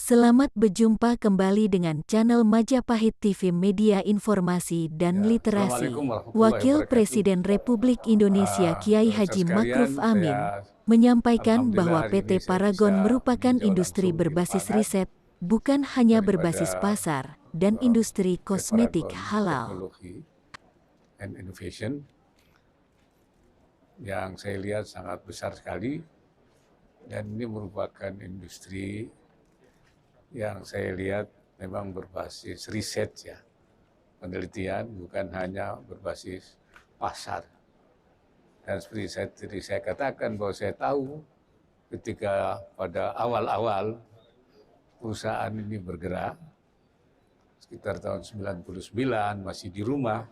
Selamat berjumpa kembali dengan channel Majapahit TV Media Informasi dan Literasi. Assalamualaikum warahmatullahi Wakil wabarakatuh. Presiden Republik Indonesia Kiai Pemirsa Haji Ma'ruf sekalian, Amin saya menyampaikan alhamdulillah bahwa hari ini PT saya Paragon bisa merupakan meninjau industri langsung di berbasis lapangan riset, bukan hanya berbasis daripada pasar dan industri PT kosmetik Paragon halal. Technology and Innovation yang saya lihat sangat besar sekali, dan ini merupakan industri yang saya lihat memang berbasis riset ya, penelitian, bukan hanya berbasis pasar. Dan seperti saya katakan bahwa saya tahu ketika pada awal-awal perusahaan ini bergerak, sekitar tahun 99 masih di rumah,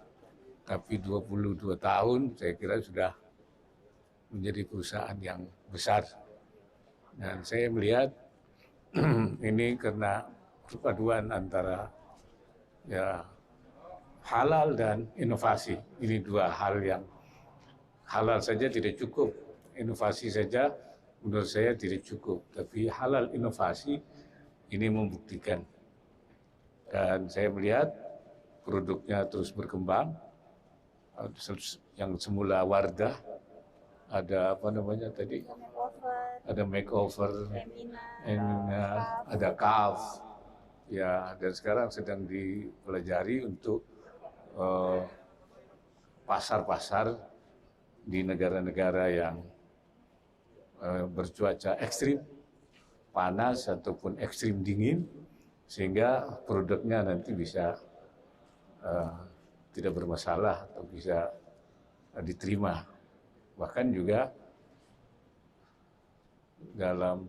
tapi 22 tahun saya kira sudah menjadi perusahaan yang besar. Dan saya melihat ini karena perpaduan antara ya halal dan inovasi. Ini dua hal yang halal saja tidak cukup, inovasi saja menurut saya tidak cukup. Tapi halal inovasi ini membuktikan. Dan saya melihat produknya terus berkembang. Yang semula Wardah, ada apa namanya tadi? Ada makeover, ada Kaf, ya, dan sekarang sedang dipelajari untuk pasar-pasar di negara-negara yang bercuaca ekstrim, panas ataupun ekstrim dingin, sehingga produknya nanti bisa tidak bermasalah atau bisa diterima. Bahkan juga dalam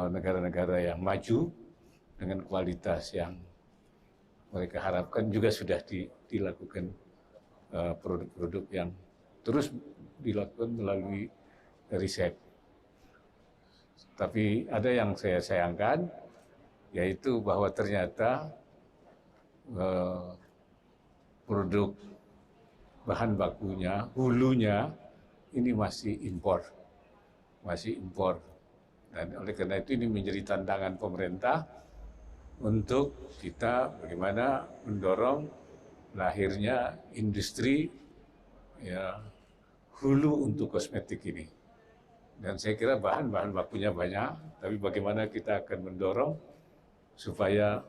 negara-negara yang maju dengan kualitas yang mereka harapkan juga sudah dilakukan produk-produk yang terus dilakukan melalui riset. Tapi ada yang saya sayangkan, yaitu bahwa ternyata produk bahan bakunya, hulunya ini masih impor. Dan oleh karena itu ini menjadi tantangan pemerintah untuk kita bagaimana mendorong lahirnya industri ya hulu untuk kosmetik ini. Dan saya kira bahan bakunya banyak, tapi bagaimana kita akan mendorong supaya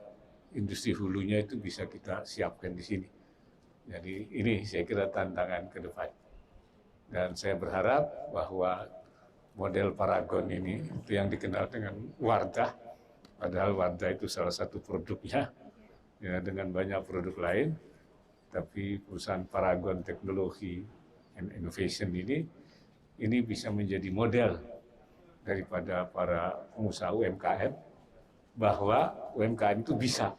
industri hulunya itu bisa kita siapkan di sini. Jadi ini saya kira tantangan ke depan. Dan saya berharap bahwa model Paragon ini, itu yang dikenal dengan Wardah, padahal Wardah itu salah satu produknya, ya, dengan banyak produk lain, tapi perusahaan Paragon Technology and Innovation ini bisa menjadi model daripada para pengusaha UMKM, bahwa UMKM itu bisa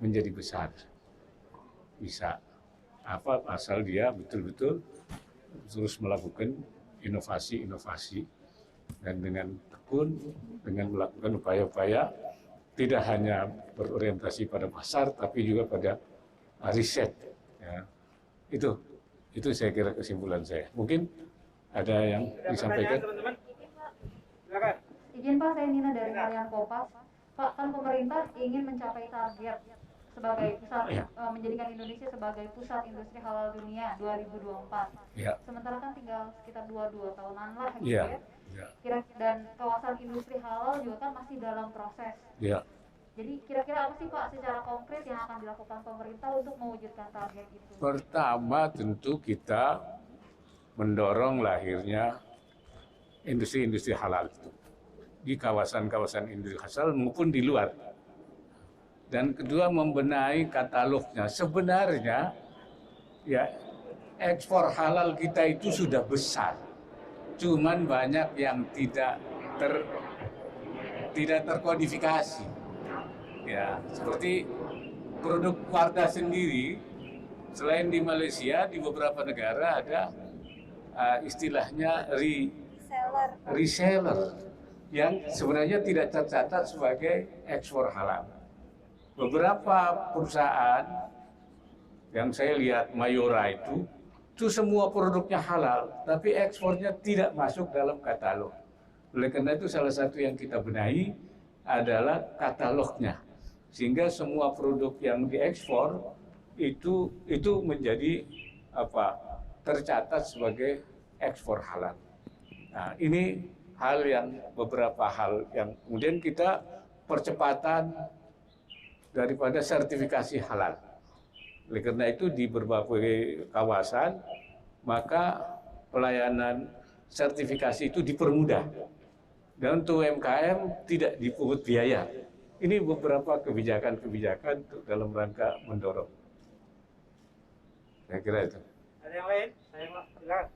menjadi besar. Bisa, asal dia betul-betul terus melakukan inovasi-inovasi, dan dengan tekun, dengan melakukan upaya-upaya tidak hanya berorientasi pada pasar, tapi juga pada riset. Ya. Itu saya kira kesimpulan saya. Mungkin ada yang disampaikan. Izin Pak, saya Nina dari Harian Kompas. Pak, kan pemerintah ingin mencapai target sebagai pusat, menjadikan Indonesia sebagai pusat industri halal dunia 2024. Ya. Sementara kan tinggal sekitar 22 tahunan lah gitu Ya. ya. Ya. Dan kawasan industri halal juga kan masih dalam proses. Ya. Jadi kira-kira apa sih Pak secara konkret yang akan dilakukan pemerintah untuk mewujudkan target itu? Pertama tentu kita mendorong lahirnya industri-industri halal itu di kawasan-kawasan industri halal maupun di luar. Dan kedua, membenahi katalognya. Sebenarnya ya ekspor halal kita itu sudah besar, cuman banyak yang tidak terkodifikasi. Ya, seperti produk Wardah sendiri, selain di Malaysia, di beberapa negara ada istilahnya reseller yang sebenarnya tidak tercatat sebagai ekspor halal. Beberapa perusahaan yang saya lihat Mayora itu semua produknya halal, tapi ekspornya tidak masuk dalam katalog. Oleh karena itu salah satu yang kita benahi adalah katalognya, sehingga semua produk yang diekspor itu menjadi tercatat sebagai ekspor halal. Nah, ini beberapa hal yang kemudian kita percepatan daripada sertifikasi halal. Oleh karena itu di berbagai kawasan maka pelayanan sertifikasi itu dipermudah. Dan untuk UMKM tidak dipungut biaya. Ini beberapa kebijakan-kebijakan dalam rangka mendorong. Saya kira itu. Ada yang lain? Saya silakan.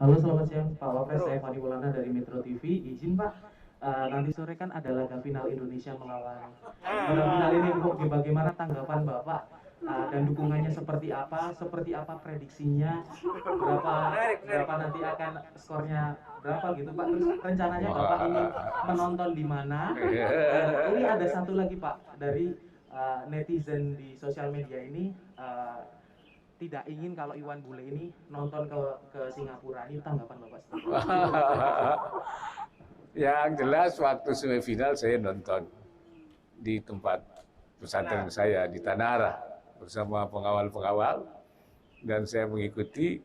Halo, selamat siang Pak Wapres, saya Fani Maulana dari Metro TV. Izin Pak, nanti sore kan ada laga final Indonesia melawan final ini. Bagaimana tanggapan Bapak dan dukungannya seperti apa prediksinya, berapa nanti akan skornya berapa gitu Pak? Terus rencananya Bapak ini menonton di mana? Ini ada satu lagi Pak dari netizen di sosial media ini. Tidak ingin kalau Iwan Bule ini nonton ke Singapura. Ini tanggapan Bapak seperti Yang jelas waktu semifinal saya nonton di tempat pesantren saya di Tanah Arah bersama pengawal-pengawal, dan saya mengikuti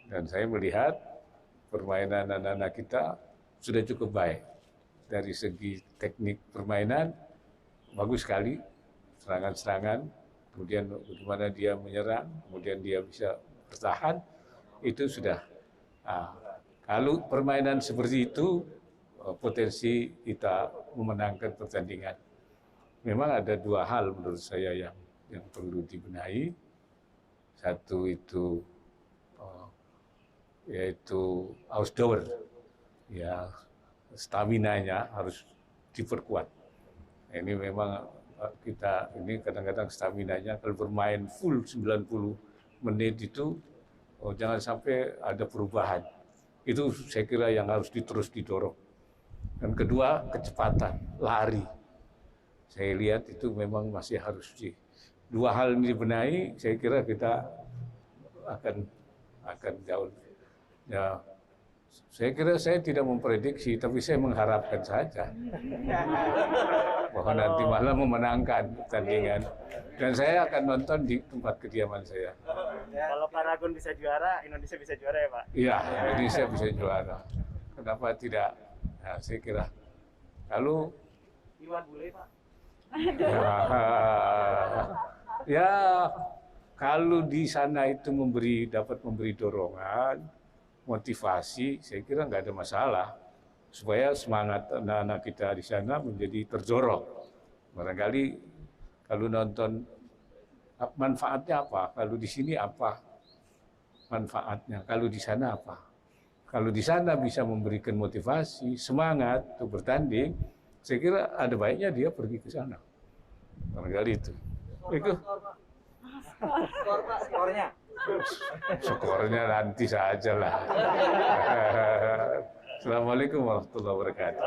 dan saya melihat permainan anak-anak kita sudah cukup baik. Dari segi teknik permainan bagus sekali, serangan-serangan, kemudian bagaimana dia menyerang, kemudian dia bisa bertahan, itu sudah. Kalau permainan seperti itu, potensi kita memenangkan pertandingan. Memang ada dua hal menurut saya yang perlu dibenahi. Satu itu yaitu outdoor, ya staminanya harus diperkuat. Ini memang kita ini kadang-kadang staminanya kalau bermain full 90 menit itu jangan sampai ada perubahan. Itu saya kira yang harus terus didorong. Dan kedua, kecepatan, lari. Saya lihat itu memang masih harus dua hal ini dibenahi, saya kira kita akan jauh. Ya, saya kira saya tidak memprediksi, tapi saya mengharapkan saja bahwa nanti malah memenangkan pertandingan. Dan saya akan nonton di tempat kediaman saya. Kalau Paragon bisa juara, Indonesia bisa juara ya Pak? Iya, Indonesia bisa juara. Kenapa tidak? Nah, saya kira. Kalau Iwan Bule Pak? Ya, kalau di sana itu dapat memberi dorongan, motivasi, saya kira nggak ada masalah, supaya semangat anak-anak kita di sana menjadi terdorong. Barangkali kalau nonton, manfaatnya apa? Kalau di sini apa manfaatnya? Kalau di sana apa? Kalau di sana bisa memberikan motivasi, semangat untuk bertanding, saya kira ada baiknya dia pergi ke sana. Barangkali itu. Skornya? Skornya nanti saja lah. Assalamualaikum warahmatullahi wabarakatuh.